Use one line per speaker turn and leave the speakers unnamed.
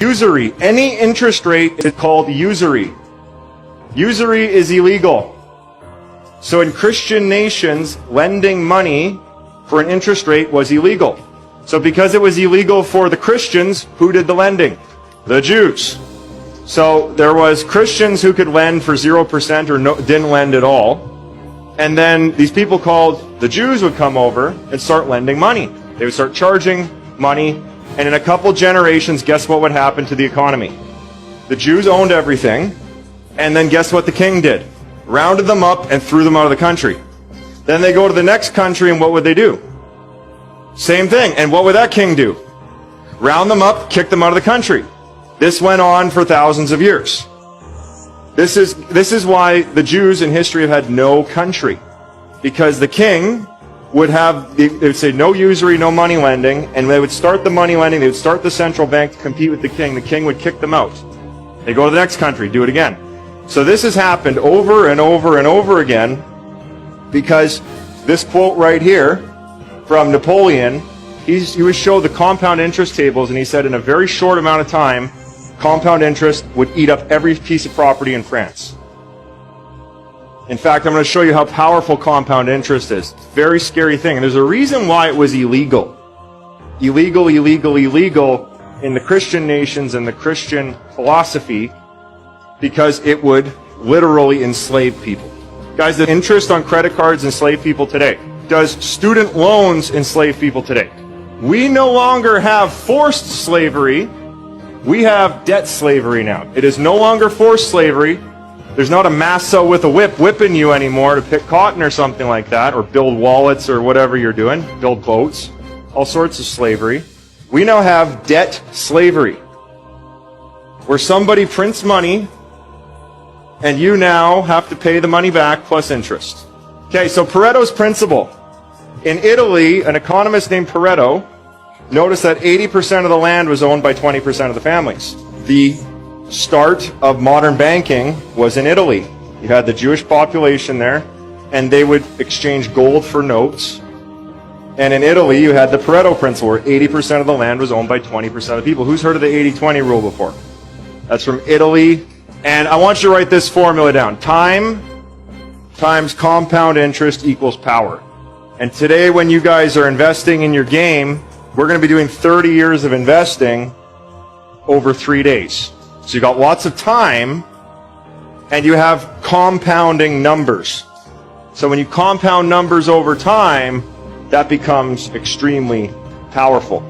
Usury. Any interest rate is called usury. Usury is illegal. So in Christian nations, lending money for an interest rate was illegal. So because it was illegal for the Christians, who did the lending? The Jews. So there was Christians who could lend for 0% or didn't lend at all. And then these people called the Jews would come over and start lending money. They would start charging money. And in a couple generations, guess what would happen to the economy? The Jews owned everything. And then guess what the king did? Rounded them up and threw them out of the country. Then they go to the next country, and what would they do? Same thing. And what would that king do? Round them up, kick them out of the country. This went on for thousands of years. This is why the Jews in history have had no country. Because the king would have, they would say no usury, no money lending, and they would start the money lending, they would start the central bank to compete with the king would kick them out. They go to the next country, do it again. So this has happened over and over and over again because this quote right here from Napoleon, he would show the compound interest tables, and he said in a very short amount of time, compound interest would eat up every piece of property in France. In fact, I'm going to show you how powerful compound interest is. Very scary thing. And there's a reason why it was illegal. Illegal in the Christian nations and the Christian philosophy, because it would literally enslave people. Guys, the interest on credit cards enslave people today. Does student loans enslave people today? We no longer have forced slavery. We have debt slavery now. It is no longer forced slavery. There's not a massa with a whip whipping you anymore to pick cotton or something like that, or build wallets or whatever you're doing, build boats, all sorts of slavery. We now have debt slavery, where somebody prints money and you now have to pay the money back plus interest. Okay, so Pareto's principle. In Italy, an economist named Pareto noticed that 80% of the land was owned by 20% of the families. The start of modern banking was in Italy. You had the Jewish population there, and they would exchange gold for notes. And in Italy, you had the Pareto principle, where 80% of the land was owned by 20% of the people. Who's heard of the 80-20 rule before? That's from Italy. And I want you to write this formula down. Time times compound interest equals power. And today, when you guys are investing in your game, we're going to be doing 30 years of investing over 3 days. So you got lots of time, and you have compounding numbers. So when you compound numbers over time, that becomes extremely powerful.